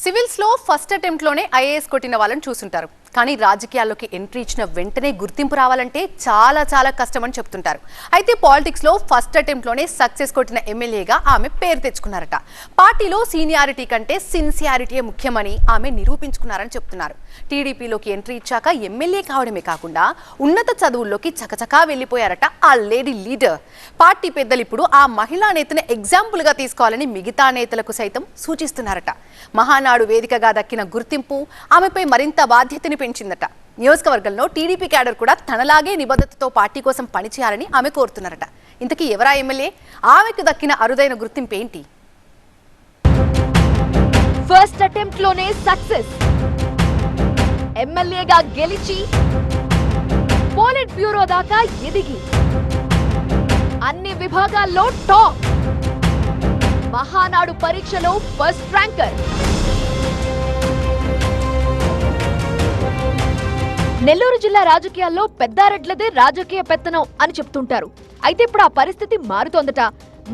Civils లో first attempt లోనే IAS కొట్టిన వాళ్ళని చూసుంటారు. కానీ రాజకీయాల్లోకి ఎంట్రీ ఇచ్చిన వెంటనే గుర్తింపు రావాలంటే చాలా కష్టమని చెప్తుంటారు. అయితే పాలిటిక్స్ లో ఫస్ట్ అటెంప్ట్ లోనే సక్సెస్ కొట్టిన ఎమ్మెల్యేగా ఆమె పేరు తెచ్చుకున్నారట. పార్టీలో సీనియారిటీ కంటే సిన్సియారిటీయే ముఖ్యమని ఆమె నిరూపించుకున్నారని చెప్తున్నారు. టీడీపీలోకి ఎంట్రీ ఇచ్చాక ఎమ్మెల్యే కావడమే కాకుండా ఉన్నత చదువుల్లోకి చకచకా వెళ్లిపోయారట ఆ లేడీ లీడర్. పార్టీ పెద్దలు ఇప్పుడు ఆ మహిళా నేతను ఎగ్జాంపుల్ గా తీసుకోవాలని మిగతా నేతలకు సైతం సూచిస్తున్నారట. మహానాడు వేదికగా దక్కిన గుర్తింపు ఆమెపై మరింత బాధ్యతని పెంచిందట. నియోజకవర్గంలో టీడీపీ క్యాడర్ కూడా తనలాగే నిబద్ధతతో పార్టీ కోసం పనిచేయాలని ఆమె కోరుతున్నారట. ఇంతకీ ఎవరా ఎమ్మెల్యే? ఆమెకు దక్కిన అరుదైన గుర్తింపు ఏంటి? ఫస్ట్ అటెంప్ట్ లోనే సక్సెస్, ఎమ్మెల్యేగా గెలిచి పోలిట్ బ్యూరో దాకా ఎదిగి అన్ని విభాగాల్లో టాప్, మహానాడు పరీక్షలో ఫస్ట్ ర్యాంకర్. నెల్లూరు జిల్లా రాజకీయాల్లో పెద్దారెడ్లదే రాజకీయ పెత్తనం అని చెప్తుంటారు. అయితే ఇప్పుడు ఆ పరిస్థితి మారుతోందట.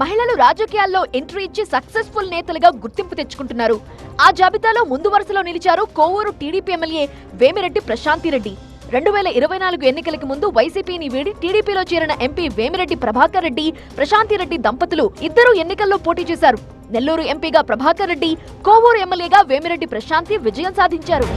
మహిళలు రాజకీయాల్లో ఎంట్రీ ఇచ్చి సక్సెస్ఫుల్ నేతలుగా గుర్తింపు తెచ్చుకుంటున్నారు. ఆ జాబితాలో ముందు వరుసలో నిలిచారు కోవూరు టీడీపీ ఎమ్మెల్యే వేమిరెడ్డి ప్రశాంతిరెడ్డి. 2024 ఎన్నికలకి ముందు వైసీపీని వీడి టీడీపీలో చేరిన ఎంపీ వేమిరెడ్డి ప్రభాకర్ రెడ్డి, ప్రశాంతిరెడ్డి దంపతులు ఇద్దరు ఎన్నికల్లో పోటీ చేశారు. నెల్లూరు ఎంపీగా ప్రభాకర్ రెడ్డి, కోవూరు ఎమ్మెల్యేగా వేమిరెడ్డి ప్రశాంతి విజయం సాధించారు.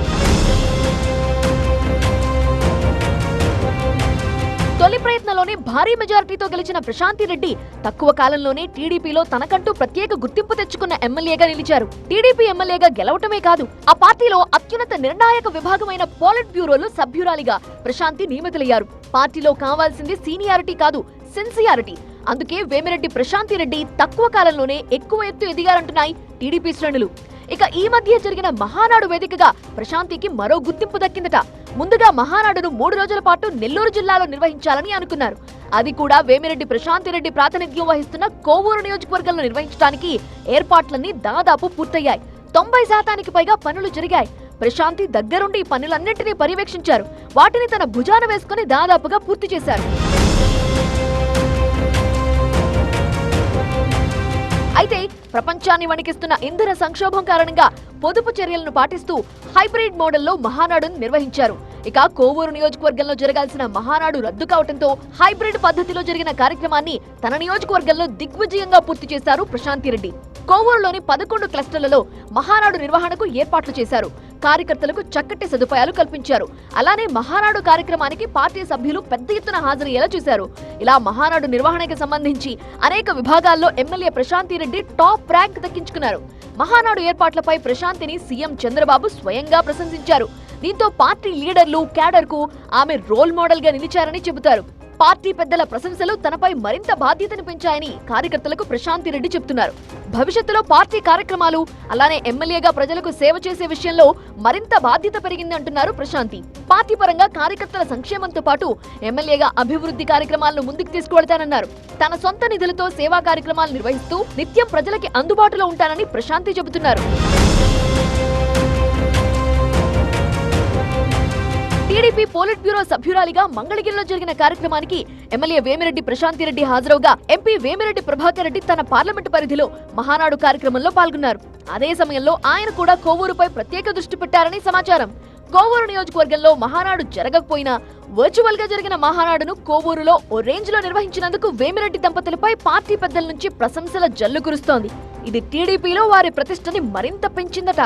తొలి ప్రయత్నంలోనే భారీ మెజారిటీతో గెలిచిన ప్రశాంతిరెడ్డి తక్కువ కాలంలోనే టీడీపీలో తనకంటూ ప్రత్యేక గుర్తింపు తెచ్చుకున్న ఎమ్మెల్యేగా నిలిచారు. టీడీపీ ఎమ్మెల్యేగా గెలవటమే కాదు, ఆ పార్టీలో అత్యున్నత నిర్ణాయక విభాగమైన పోలిట్ బ్యూరోలో సభ్యురాలిగా ప్రశాంతి నియమితులయ్యారు. పార్టీలో కావాల్సింది సీనియారిటీ కాదు, సిన్సియారిటీ. అందుకే వేమిరెడ్డి ప్రశాంతిరెడ్డి తక్కువ కాలంలోనే ఎక్కువ ఎత్తు ఎదిగారంటున్నాయి టీడీపీ శ్రేణులు. ఇక ఈ మధ్య జరిగిన మహానాడు వేదికగా ప్రశాంతికి మరో గుర్తింపు దక్కిందట. ముందుగా మహానాడును 3 రోజుల పాటు నెల్లూరు జిల్లాలో నిర్వహించాలని అనుకున్నారు. అది కూడా వేమిరెడ్డి ప్రశాంతిరెడ్డి ప్రాతినిధ్యం వహిస్తున్న కోవూరు నియోజకవర్గంలో నిర్వహించడానికి ఏర్పాట్లన్నీ దాదాపు పూర్తయ్యాయి. 90% పైగా పనులు జరిగాయి. ప్రశాంతి దగ్గరుండి ఈ పనులన్నింటినీ పర్యవేక్షించారు. వాటిని తన భుజాన వేసుకుని దాదాపుగా పూర్తి చేశారు. అయితే ప్రపంచాన్ని వణికిస్తున్న ఇంధన సంక్షోభం కారణంగా పొదుపు చర్యలను పాటిస్తూ హైబ్రిడ్ మోడల్లో మహానాడును నిర్వహించారు. ఇక కోవూరు నియోజకవర్గంలో జరగాల్సిన మహానాడు రద్దు కావడంతో హైబ్రిడ్ పద్ధతిలో జరిగిన కార్యక్రమాన్ని తన నియోజకవర్గంలో దిగ్విజయంగా పూర్తి చేశారు ప్రశాంతిరెడ్డి. కోవూరులోని 11 క్లస్టర్లలో మహానాడు నిర్వహణకు ఏర్పాట్లు చేశారు. కార్యకర్తలకు చక్కటి సదుపాయాలు కల్పించారు. అలానే మహానాడు కార్యక్రమానికి పార్టీ సభ్యులు పెద్ద ఎత్తున హాజరయ్యేలా చూశారు. ఇలా మహానాడు నిర్వహణకి సంబంధించి అనేక విభాగాల్లో ఎమ్మెల్యే ప్రశాంతిరెడ్డి టాప్ ర్యాంక్ దక్కించుకున్నారు. మహానాడు ఏర్పాట్లపై ప్రశాంతిని సీఎం చంద్రబాబు స్వయంగా ప్రశంసించారు. దీంతో పార్టీ లీడర్లు, క్యాడర్ కు ఆమె రోల్ మోడల్ గా నిలిచారని చెబుతారు. పార్టీ పెద్దల ప్రశంసలు తనపై మరింత బాధ్యతను పెంచాయని కార్యకర్తలకు ప్రశాంతిరెడ్డి చెబుతున్నారు. భవిష్యత్తులో పార్టీ కార్యక్రమాలు, అలానే ఎమ్మెల్యేగా ప్రజలకు సేవ చేసే విషయంలో మరింత బాధ్యత పెరిగింది అంటున్నారు ప్రశాంతి. పార్టీ పరంగా కార్యకర్తల సంక్షేమంతో పాటు ఎమ్మెల్యేగా అభివృద్ధి కార్యక్రమాలను ముందుకు తీసుకువెడతానన్నారు. తన సొంత నిధులతో సేవా కార్యక్రమాలు నిర్వహిస్తూ నిత్యం ప్రజలకి అందుబాటులో ఉంటానని ప్రశాంతి చెబుతున్నారు. టీడీపీ పోలిట్ బ్యూరో సభ్యురాలిగా మంగళగిరిలో జరిగిన కార్యక్రమానికి ఎమ్మెల్యే వేమిరెడ్డి ప్రశాంతిరెడ్డి హాజరవుగా ఎంపీ వేమిరెడ్డి ప్రభాకర్ రెడ్డి తన పార్లమెంటు పరిధిలో మహానాడు కార్యక్రమంలో పాల్గొన్నారు. అదే సమయంలో ఆయన కూడా కోవూరుపై ప్రత్యేక దృష్టి పెట్టారని సమాచారం. కోవూరు నియోజకవర్గంలో మహానాడు జరగకపోయినా వర్చువల్ గా జరిగిన మహానాడును కోవూరులో ఓ రేంజ్ లో నిర్వహించినందుకు వేమిరెడ్డి దంపతులపై పార్టీ పెద్దల నుంచి ప్రశంసల జల్లు కురుస్తోంది. ఇది టీడీపీలో వారి ప్రతిష్టని మరింత పెంచిందట.